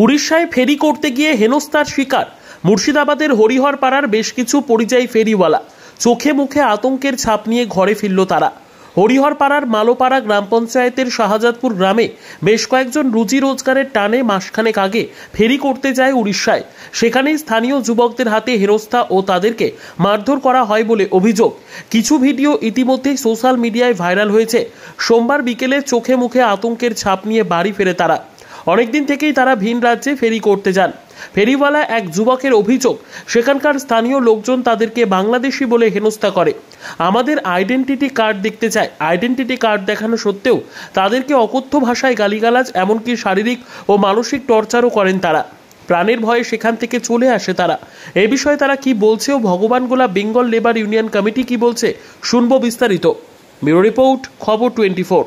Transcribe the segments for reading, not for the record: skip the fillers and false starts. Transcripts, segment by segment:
উড়িষ্যায় ফেরি করতে গিয়ে হেনস্থার শিকার মুর্শিদাবাদের হরিহরপাড়ার বেশ কিছু পরিযায়ী ফেরিওয়ালা। চোখে মুখে আতঙ্কের ছাপ নিয়ে ঘরে ফিরল তারা। হরিহরপাড়ার মালোপাড়া গ্রাম পঞ্চায়েতের শাহজাদপুর গ্রামে বেশ কয়েকজন রুজি রোজগারের টানে মাসখানেক আগে ফেরি করতে যায় উড়িষ্যায়। সেখানেই স্থানীয় যুবকদের হাতে হেনস্থা ও তাদেরকে মারধর করা হয় বলে অভিযোগ। কিছু ভিডিও ইতিমধ্যেই সোশ্যাল মিডিয়ায় ভাইরাল হয়েছে। সোমবার বিকেলে চোখে মুখে আতঙ্কের ছাপ নিয়ে বাড়ি ফেরে তারা। অনেকদিন থেকেই তারা ভিন রাজ্যে ফেরি করতে যান। ফেরিওয়ালা এক যুবকের অভিযোগ, সেখানকার স্থানীয় লোকজন তাদেরকে বাংলাদেশি বলে হেনস্থা করে। আমাদের আইডেন্টিটি কার্ড দেখতে চায়। আইডেন্টিটি কার্ড দেখানো সত্ত্বেও তাদেরকে অকথ্য ভাষায় গালিগালাজ, এমনকি শারীরিক ও মানসিক টর্চারও করেন তারা। প্রাণের ভয়ে সেখান থেকে চলে আসে তারা। এ বিষয়ে তারা কি বলছে ও Bhagwangola Bengal labour union committee কি বলছে, শুনবো বিস্তারিত। ব্যুরো রিপোর্ট, খবর 24।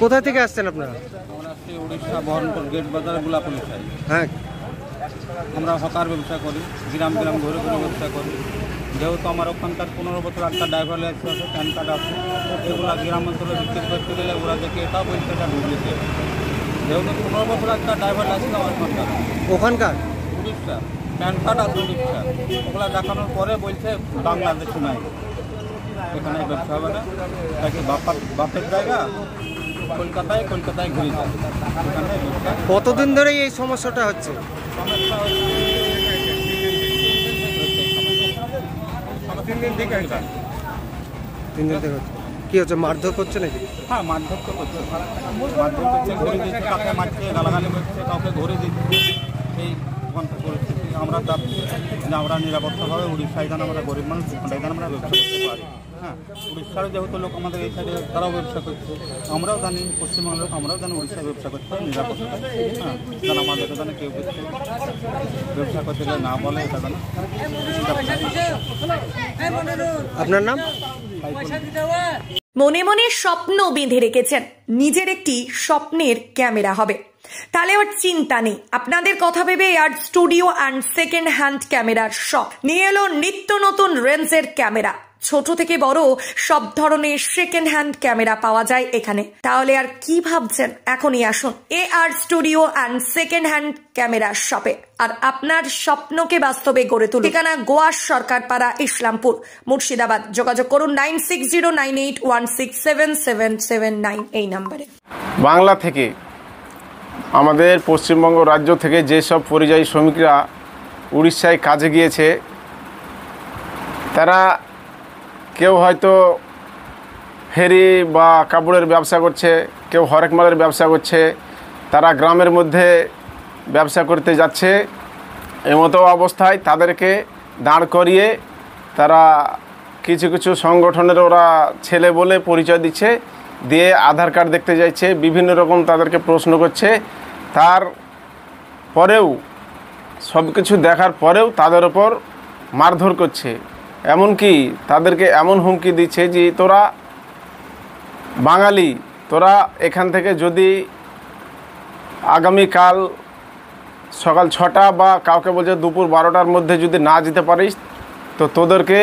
কোথা থেকে আসছেন আপনারা? আমরা আসছি উড়িষ্যা বহরমপুর গেট বাজার গোলাপলি সাইড। হ্যাঁ, আমরা হকার ব্যবসা করি, গ্রাম গ্রাম ঘুরে ঘুরে ব্যবসা করি। যেহেতু আমার ওখানকার 15 বছর একটা ড্রাইভার লাইসেন্স আছে, প্যান কার্ড আছে, এগুলো গ্রাম অঞ্চলে বিক্রি করতে গেলে ওরা দেখে এটাও বলছে এটা ডুপ্লিকেট। যেহেতু 15 বছর একটা ড্রাইভার লাইসেন্স আমার ওখানকার উড়িষ্যা প্যান কার্ড আছে উড়িষ্যা, ওগুলো দেখানোর পরে বলছে বাংলাদেশি নাই, এখানে ব্যবসা হবে না। তাকে বাপের জায়গা কলকাতায় ঘুরে যায়। কতদিন ধরে এই সমস্যাটা হচ্ছে? সমস্যা হচ্ছে 3 দিন থেকে এটা। 3 দিন থেকে হচ্ছে। কি হচ্ছে, মারধর করছে নাকি? হ্যাঁ, মারধর তো করছে, ঘুরে দিচ্ছে, কাউকে মারছে, গালাগালি করছে, কাউকে ঘুরে দিচ্ছে। এই পরিস্থিতি আমরা চাচ্ছি যে আমরা নিরাপত্তাভাবে উড়িষ্যায় যেন আমরা গরিব মানুষ ওখানটায় যেন আমরা ব্যবসা করতে পারি। হ্যাঁ, উড়িষ্যার যেহেতু লোক আমাদের এই সাইডে তারাও ব্যবসা করছে, আমরাও জানি পশ্চিমবঙ্গের লোক, আমরাও জানি উড়িষ্যায় ব্যবসা করতে পারি নিরাপত্তা। হ্যাঁ, যেন আমাদের যেন কেউ ব্যবসা করতে গেলে না বলে, এটা যেন। আপনার নাম? মনে মনে স্বপ্ন বেঁধে রেখেছেন নিজের একটি স্বপ্নের ক্যামেরা হবে, তাহলে আর চিন্তা নেই। আপনাদের কথা ভেবে আর স্টুডিও অ্যান্ড সেকেন্ড হ্যান্ড ক্যামেরার শপ নিয়ে এলো নিত্য নতুন রেঞ্জের ক্যামেরা। ছোট থেকে বড় সব ধরনের সেকেন্ড হ্যান্ড ক্যামেরা পাওয়া যায় এখানে। তাহলে আর কি ভাবছেন, এখনই আসুন AR studio and second hand camera শপে, আর আপনার স্বপ্নকে বাস্তবে গড়ে তুলুন। ঠিকানা গোয়া সরকারপাড়া, ইসলামপুর, মুর্শিদাবাদ। যোগাযোগ করুন 960981677779 এই নম্বরে। বাংলা থেকে, আমাদের পশ্চিমবঙ্গ রাজ্য থেকে যেসব পরিযায়ী শ্রমিকরা উড়িষ্যায় কাজে গিয়েছে, তারা কেউ হয়তো ফেরি বা কাপড়ের ব্যবসা করছে, কেউ হরেক মালের ব্যবসা করছে, তারা গ্রামের মধ্যে ব্যবসা করতে যাচ্ছে। এমতো অবস্থায় তাদেরকে দাঁড় করিয়ে তারা কিছু কিছু সংগঠনের ওরা ছেলে বলে পরিচয় দিচ্ছে, দিয়ে আধার কার্ড দেখতে যাচ্ছে, বিভিন্ন রকম তাদেরকে প্রশ্ন করছে। তার পরেও সব কিছু দেখার পরেও তাদের ওপর মারধর করছে। এমনকি তাদেরকে এমন হুমকি দিচ্ছে যে তোরা বাঙালি, তোরা এখান থেকে যদি আগামীকাল সকাল 6টা বা কাউকে বলছে দুপুর 12টার মধ্যে যদি না যেতে পারিস তো তোদেরকে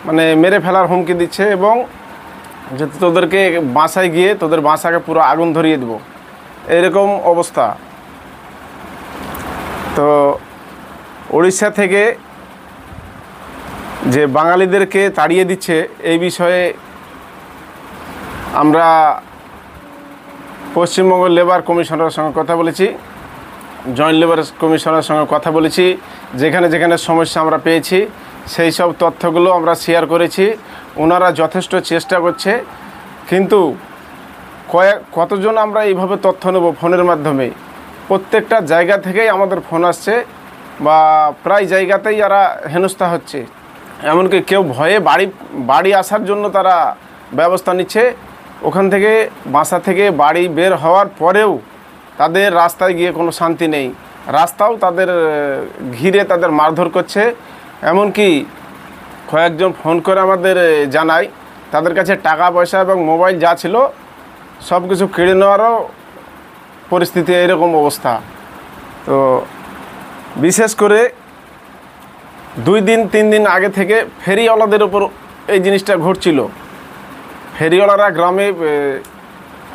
মানে মেরে ফেলার হুমকি দিচ্ছে, এবং যে তোদেরকে বাসায় গিয়ে তোদের বাসাকে পুরো আগুন ধরিয়ে দেবো, এরকম অবস্থা। তো উড়িষ্যা থেকে যে বাঙালিদেরকে তাড়িয়ে দিচ্ছে, এই বিষয়ে আমরা পশ্চিমবঙ্গ লেবার কমিশনারের সঙ্গে কথা বলেছি, জয়েন্ট লেবার কমিশনারের সঙ্গে কথা বলেছি। যেখানে যেখানে সমস্যা আমরা পেয়েছি সেই সব তথ্যগুলো আমরা শেয়ার করেছি। ওনারা যথেষ্ট চেষ্টা করছে, কিন্তু কতজন আমরা এইভাবে তথ্য নেব ফোনের মাধ্যমে? প্রত্যেকটা জায়গা থেকেই আমাদের ফোন আসছে, বা প্রায় জায়গাতেই এরা হেনস্থা হচ্ছে। এমনকি কেউ ভয়ে বাড়ি আসার জন্য তারা ব্যবস্থা নিচ্ছে। ওখান থেকে বাসা থেকে বাড়ি বের হওয়ার পরেও তাদের রাস্তায় গিয়ে কোনো শান্তি নেই, রাস্তাও তাদের ঘিরে তাদের মারধর করছে। এমনকি কয়েকজন ফোন করে আমাদের জানায় তাদের কাছে টাকা পয়সা এবং মোবাইল যা ছিল সব কিছু কেড়ে নেওয়ারও পরিস্থিতি, এরকম অবস্থা। তো বিশেষ করে 2 দিন 3 দিন আগে থেকে ফেরিওয়ালাদের উপর এই জিনিসটা ঘটছিল। ফেরিওয়ালারা গ্রামে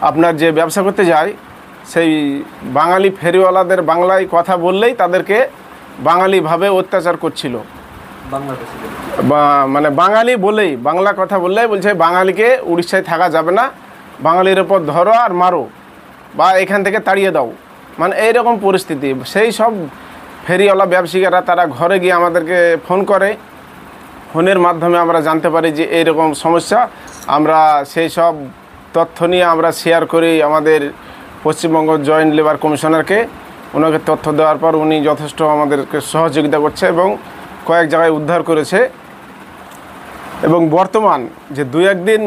আপনার যে ব্যবসা করতে যায় সেই বাঙালি ফেরিওয়ালাদের বাংলায় কথা বললেই তাদেরকে বাঙালিভাবে অত্যাচার করছিল। মানে বাঙালি বলেই, বাংলা কথা বললেই বলছে বাঙালিকে উড়িষ্যায় থাকা যাবে না, বাঙালির ওপর ধরো আর মারো বা এখান থেকে তাড়িয়ে দাও, মানে এইরকম পরিস্থিতি। সেই সব ফেরিওয়ালা ব্যবসায়ীরা তারা ঘরে গিয়ে আমাদেরকে ফোন করে, ফোনের মাধ্যমে আমরা জানতে পারি যে এইরকম সমস্যা। আমরা সেই সব তথ্য নিয়ে আমরা শেয়ার করি আমাদের পশ্চিমবঙ্গ জয়েন্ট লেবার কমিশনারকে। ওনাকে তথ্য দেওয়ার পর উনি যথেষ্ট আমাদেরকে সহযোগিতা করছে এবং কয়েক জায়গায় উদ্ধার করেছে। এবং বর্তমান যে 2-1 দিন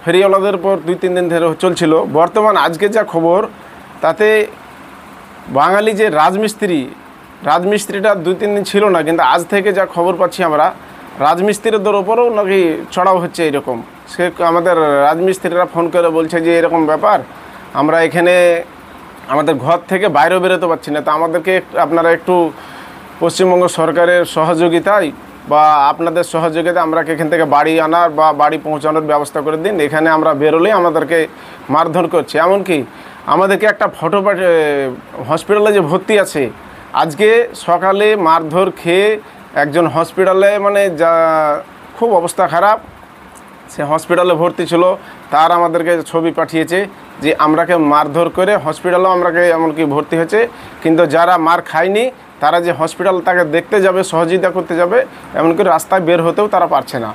ফেরিওয়ালাদের পর 2-3 দিন ধরে চলছিল, বর্তমান আজকে যা খবর তাতে বাঙালি যে রাজমিস্ত্রিটা 2-3 দিন ছিল না, কিন্তু আজ থেকে যা খবর পাচ্ছি আমরা রাজমিস্ত্রিদের ওপরও নাকি চড়াও হচ্ছে এরকম। সে আমাদের রাজমিস্ত্রিরা ফোন করে বলছে যে এরকম ব্যাপার, আমরা এখানে আমাদের ঘর থেকে বাইরেও বেরোতে পারছি না, তো আমাদেরকে আপনারা একটু পশ্চিমবঙ্গ সরকারের সহযোগিতায় বা আপনাদের সহযোগিতায় আমরা এখান থেকে বাড়ি আনার বা বাড়ি পৌঁছানোর ব্যবস্থা করে দিন, এখানে আমরা বেরোলেই আমাদেরকে মারধর করছে। এমনকি আমাদেরকে একটা ফটো হসপিটালে যে ভর্তি আছে, আজকে সকালে মারধর খেয়ে একজন হসপিটালে, মানে যা খুব অবস্থা খারাপ, সে হসপিটালে ভর্তি ছিল, তার আমাদেরকে ছবি পাঠিয়েছে যে আমরাকে মারধর করে হসপিটালেও আমরাকে এমনকি ভর্তি হয়েছে। কিন্তু যারা মার খায়নি তারা যে হসপিটাল তাকে দেখতে যাবে, সহযোগিতা করতে যাবে, এমনকি রাস্তায় বের হতেও তারা পারছে না।